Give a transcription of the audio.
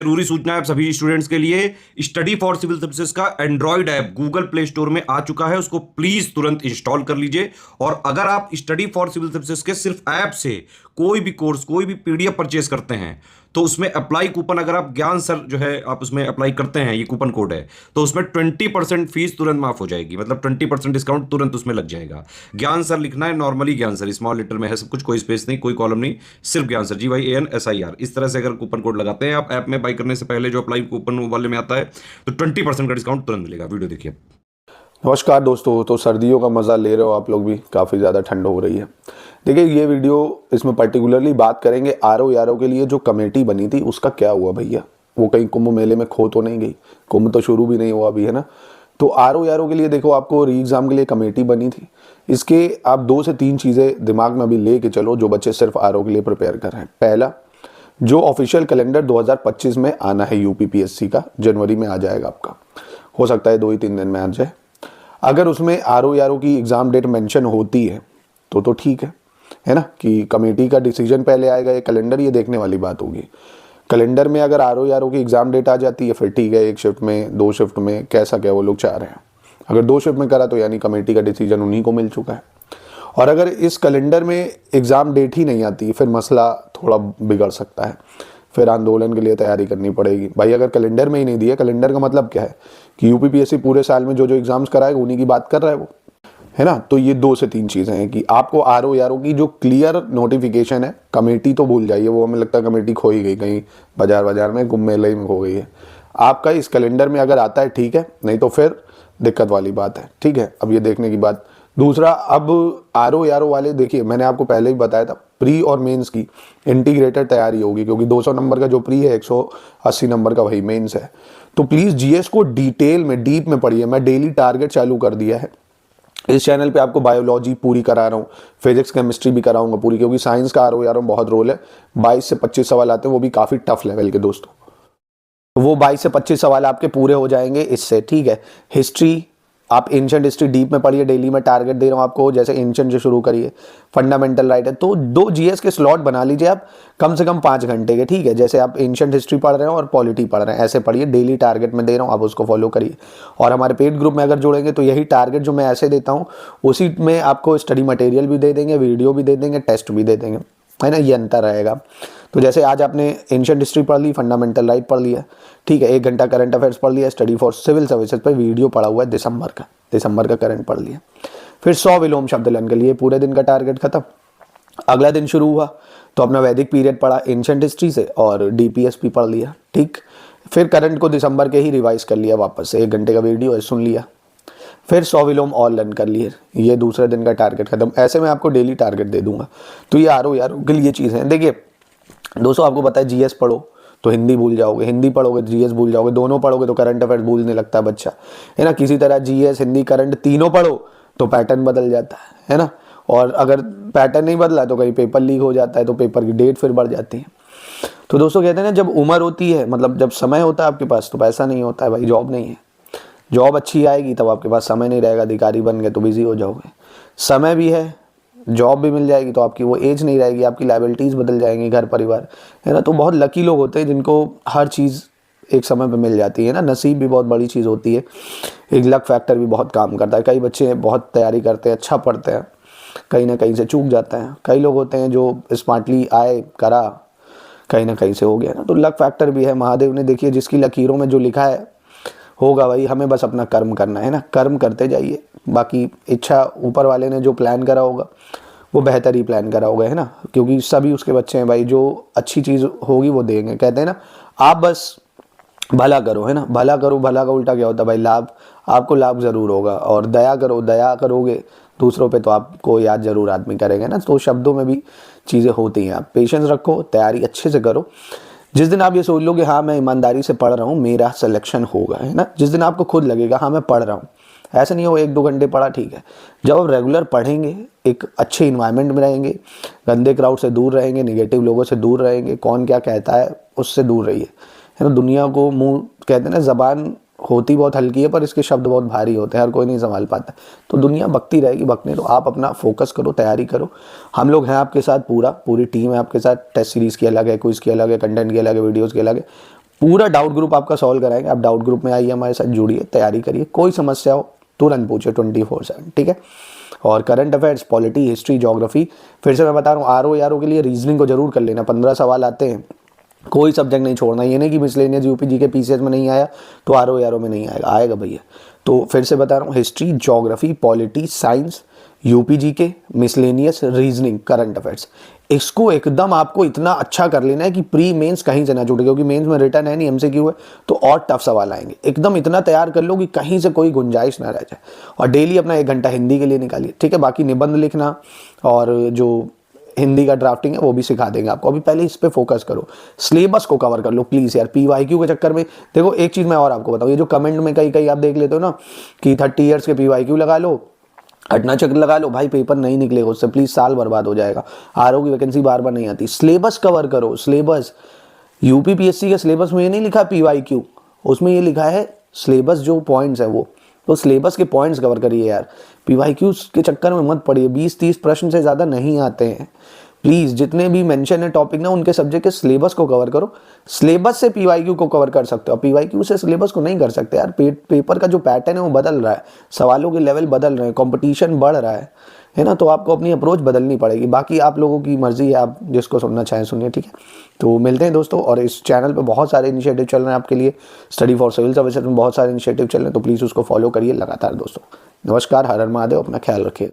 जरूरी सूचना है आप सभी स्टूडेंट्स के लिए। स्टडी फॉर सिविल सर्विसेज का Android app Google play store में आ चुका है, उसको प्लीज तुरंत इंस्टॉल कर लीजिए। और अगर आप स्टडी फॉर सिविल सर्विसेज के सिर्फ ऐप से कोई भी कोर्स, कोई भी पीडीएफ परचेस करते हैं तो उसमें अप्लाई कूपन, अगर आप ज्ञान सर जो है आप उसमें अप्लाई करते हैं, ये कूपन कोड है, तो उसमें 20% फीस तुरंत माफ हो जाएगी। मतलब 20% डिस्काउंट तुरंत उसमें लग जाएगा। ज्ञान सर लिखना है, नॉर्मली ज्ञान सर स्मॉल लेटर में है सब कुछ, कोई स्पेस नहीं, कोई कॉलम नहीं, सिर्फ ज्ञान सर, GYANSIR। इस तरह से अगर कूपन कोड लगाते हैं आप ऐप में बाई करने से पहले, जो अप्लाई कूपन वाले में आता है, तो 20% का डिस्काउंट तुरंत मिलेगा। वीडियो देखिए। नमस्कार दोस्तों, तो सर्दियों का मज़ा ले रहे हो आप लोग भी, काफ़ी ज़्यादा ठंड हो रही है। देखिए ये वीडियो, इसमें पर्टिकुलरली बात करेंगे RO के लिए जो कमेटी बनी थी उसका क्या हुआ भैया। वो कहीं कुंभ मेले में खो तो नहीं गई? कुंभ तो शुरू भी नहीं हुआ अभी, है ना। तो RO के लिए देखो, आपको री एग्ज़ाम के लिए कमेटी बनी थी। इसके आप 2 से 3 चीज़ें दिमाग में अभी ले के चलो जो बच्चे सिर्फ RO के लिए प्रिपेयर कर रहे हैं। पहला, जो ऑफिशियल कैलेंडर 2025 में आना है UPPSC का, जनवरी में आ जाएगा आपका। हो सकता है 2 ही 3 दिन में आ जाए। अगर उसमें RO की एग्ज़ाम डेट मेंशन होती है तो ठीक है ना, कि कमेटी का डिसीजन पहले आएगा या कैलेंडर, ये देखने वाली बात होगी। कैलेंडर में अगर RO की एग्ज़ाम डेट आ जाती है फिर ठीक है, 1 शिफ्ट में, 2 शिफ्ट में, कैसा क्या वो लोग चाह रहे हैं। अगर 2 शिफ्ट में करा तो यानी कमेटी का डिसीजन उन्हीं को मिल चुका है। और अगर इस कैलेंडर में एग्ज़ाम डेट ही नहीं आती फिर मसला थोड़ा बिगड़ सकता है, फिर आंदोलन के लिए तैयारी करनी पड़ेगी भाई। अगर कैलेंडर में ही नहीं दिया, कैलेंडर का मतलब क्या है कि UPPSC पूरे साल में जो जो एग्जाम्स कराएगा उन्हीं की बात कर रहा है वो, है ना। तो ये 2 से 3 चीज़ें हैं कि आपको RO की जो क्लियर नोटिफिकेशन है, कमेटी तो भूल जाइए, वो हमें लगता है कमेटी खो ही गई कहीं बाजार में, कुंभ मेले में खो गई है। आपका इस कैलेंडर में अगर आता है ठीक है, नहीं तो फिर दिक्कत वाली बात है, ठीक है। अब ये देखने की बात। दूसरा, अब RO वाले देखिए, मैंने आपको पहले ही बताया था, प्री और मेंस की इंटीग्रेटेड तैयारी होगी, क्योंकि 200 नंबर का जो प्री है, 180 नंबर का वही मेंस है। तो प्लीज़ GS को डिटेल में, डीप में पढ़िए। मैं डेली टारगेट चालू कर दिया है इस चैनल पे, आपको बायोलॉजी पूरी करा रहा हूँ, फिजिक्स केमिस्ट्री भी कराऊंगा पूरी, क्योंकि साइंस का RO में बहुत रोल है। 22 से 25 सवाल आते हैं, वो भी काफ़ी टफ लेवल के दोस्तों। वो 22 से 25 सवाल आपके पूरे हो जाएंगे इससे, ठीक है। हिस्ट्री, आप एंशिएंट हिस्ट्री डीप में पढ़िए, डेली में टारगेट दे रहा हूँ आपको, जैसे एंशिएंट से शुरू करिए, फंडामेंटल राइट है। तो 2 GS के स्लॉट बना लीजिए आप, कम से कम 5 घंटे के, ठीक है। जैसे आप एंशिएंट हिस्ट्री पढ़ रहे हैं और पॉलिटी पढ़ रहे हैं, ऐसे पढ़िए, डेली टारगेट में दे रहा हूँ, आप उसको फॉलो करिए। और हमारे पेड ग्रुप में अगर जुड़ेंगे तो यही टारगेट जो मैं ऐसे देता हूँ, उसी में आपको स्टडी मटेरियल भी दे देंगे, वीडियो भी दे देंगे, टेस्ट भी दे देंगे, है ना। ये अंतर रहेगा। तो जैसे आज आपने एंशिएंट हिस्ट्री पढ़ ली, फंडामेंटल राइट पढ़ लिया, ठीक है, 1 घंटा करंट अफेयर्स पढ़ लिया, स्टडी फॉर सिविल सर्विसेज पर वीडियो पढ़ा हुआ है दिसंबर का करंट पढ़ लिया। फिर 100 विलोम शब्द लन के लिए पूरे दिन का टारगेट खत्म। अगला दिन शुरू हुआ तो अपना वैदिक पीरियड पढ़ा एंशिएंट हिस्ट्री से और DPS भी पढ़ लिया, ठीक। फिर करंट को दिसंबर के ही रिवाइज कर लिया वापस से, 1 घंटे का वीडियो है, सुन लिया। फिर 100 विलोम और लर्न कर लिए, ये दूसरे दिन का टारगेट खत्म। ऐसे मैं आपको डेली टारगेट दे दूंगा। तो ये RO के लिए चीज़ है। देखिए दोस्तों, आपको पता है GS पढ़ो तो हिंदी भूल जाओगे, हिंदी पढ़ोगे तो GS भूल जाओगे, दोनों पढ़ोगे तो करंट अफेयर्स भूलने लगता है बच्चा, है ना। किसी तरह GS, हिंदी, करंट तीनों पढ़ो तो पैटर्न बदल जाता है ना। और अगर पैटर्न नहीं बदला तो कहीं पेपर लीक हो जाता है, तो पेपर की डेट फिर बढ़ जाती है। तो दोस्तों कहते हैं ना, जब उम्र होती है, मतलब जब समय होता है आपके पास, तो पैसा नहीं होता है भाई, जॉब नहीं है। जॉब अच्छी आएगी तब आपके पास समय नहीं रहेगा, अधिकारी बन गए तो बिजी हो जाओगे। समय भी है, जॉब भी मिल जाएगी तो आपकी वो एज नहीं रहेगी, आपकी लायबिलिटीज़ बदल जाएंगी, घर परिवार, है ना। तो बहुत लकी लोग होते हैं जिनको हर चीज़ एक समय पे मिल जाती है ना। नसीब भी बहुत बड़ी चीज़ होती है, एक लक फैक्टर भी बहुत काम करता है। कई बच्चे बहुत तैयारी करते हैं, अच्छा पढ़ते हैं, कहीं ना कहीं से चूक जाते हैं। कई लोग होते हैं जो स्मार्टली आए, करा, कहीं ना कहीं से हो गया ना। तो लक फैक्टर भी है। महादेव ने देखिए, जिसकी लकीरों में जो लिखा है होगा भाई, हमें बस अपना कर्म करना है ना, कर्म करते जाइए। बाकी इच्छा ऊपर वाले ने जो प्लान करा होगा वो बेहतर ही प्लान करा होगा, है ना। क्योंकि सभी उसके बच्चे हैं भाई, जो अच्छी चीज़ होगी वो देंगे। कहते हैं ना, आप बस भला करो, है ना। भला करो, भला का उल्टा क्या होता है भाई, लाभ। आपको लाभ ज़रूर होगा। और दया करो, दया करोगे दूसरों पे तो आपको याद जरूर आदमी करेगा ना। तो शब्दों में भी चीज़ें होती हैं। आप पेशेंस रखो, तैयारी अच्छे से करो। जिस दिन आप ये सोच लो कि हाँ मैं ईमानदारी से पढ़ रहा हूँ, मेरा सिलेक्शन होगा, है ना, जिस दिन आपको खुद लगेगा हाँ मैं पढ़ रहा हूँ, ऐसा नहीं हो 1-2 घंटे पढ़ा ठीक है। जब आप रेगुलर पढ़ेंगे, एक अच्छे इन्वायरमेंट में रहेंगे, गंदे क्राउड से दूर रहेंगे, निगेटिव लोगों से दूर रहेंगे, कौन क्या कहता है उससे दूर रहिए, है ना। दुनिया को मुंह कहते हैं ना, जबान होती बहुत हल्की है पर इसके शब्द बहुत भारी होते हैं, हर कोई नहीं संभाल पाता। तो दुनिया बकती रहेगी, बकने दो, आप अपना फोकस करो, तैयारी करो। हम लोग हैं आपके साथ, पूरी टीम है आपके साथ। टेस्ट सीरीज़ की अलग है, क्विज़ की अलग है, कंटेंट की अलग है, वीडियोज़ की अलग है। पूरा डाउट ग्रुप आपका सॉल्व कराएंगे। आप डाउट ग्रुप में आइए, हमारे साथ जुड़िए, तैयारी करिए, कोई समस्या हो तुरंत पूछिए 24/7, ठीक है। और current affairs, polity, history, geography, फिर से मैं बता रहा हूँ, आरओ के लिए रीजनिंग को जरूर कर लेना। 15 सवाल आते हैं, कोई सब्जेक्ट नहीं छोड़ना। ये नहीं कि मिसलेनियस यूपीजी के पीसीएस में नहीं आया तो आरओ में नहीं आएगा, आएगा भैया। तो फिर से बता रहा हूँ, history, geography, polity, science, UPG के, मिसलेनियस, रीजनिंग, करंट अफेयर्स, इसको एकदम आपको इतना अच्छा कर लेना है कि प्री मेंस कहीं से ना छूटे, क्योंकि मेंस में रिटर्न है नहीं, एमसीक्यू है, तो और टफ सवाल आएंगे। एकदम इतना तैयार कर लो कि कहीं से कोई गुंजाइश ना रह जाए। और डेली अपना 1 घंटा हिंदी के लिए निकालिए, ठीक है। बाकी निबंध लिखना और जो हिंदी का ड्राफ्टिंग है वो भी सिखा देंगे आपको। अभी पहले इस पे फोकस करो, सिलेबस को कवर कर लो प्लीज यार। पीवाईक्यू के चक्कर में देखो, एक चीज मैं और आपको बताऊं, ये जो कमेंट में कई आप देख लेते हो ना कि 30 ईयर्स के पीवाईक्यू लगा लो, अटना चक्र लगा लो, भाई पेपर नहीं निकलेगा उससे, प्लीज साल बर्बाद हो जाएगा। आरओ की वैकेंसी बार बार नहीं आती। सिलेबस कवर करो, सिलेबस। यूपीपीएससी के सिलेबस में ये नहीं लिखा पीवाईक्यू, उसमें ये लिखा है सिलेबस, जो पॉइंट्स है वो, तो सिलेबस के पॉइंट्स कवर करिए यार। पीवाईक्यू के चक्कर में मत पड़िए, 20-30 प्रश्न से ज़्यादा नहीं आते हैं। प्लीज़ जितने भी मेंशन है टॉपिक ना, उनके सब्जेक्ट के सिलेबस को कवर करो। सिलेबस से पीवाईक्यू को कवर कर सकते हो, पीवाईक्यू से सिलेबस को नहीं कर सकते यार। पेपर का जो पैटर्न है वो बदल रहा है, सवालों के लेवल बदल रहे हैं, कंपटीशन बढ़ रहा है ना। तो आपको अपनी अप्रोच बदलनी पड़ेगी। बाकी आप लोगों की मर्जी है, आप जिसको सुनना चाहें सुनिए, ठीक है। तो मिलते हैं दोस्तों, और इस चैनल पे बहुत सारे इनिशिएटिव चल रहे हैं आपके लिए। स्टडी फॉर सिविल सर्विसेज में बहुत सारे इनिशिएटिव चल रहे हैं, तो प्लीज़ उसको फॉलो करिए लगातार दोस्तों। नमस्कार, हर हर महादेव, अपना ख्याल रखिए।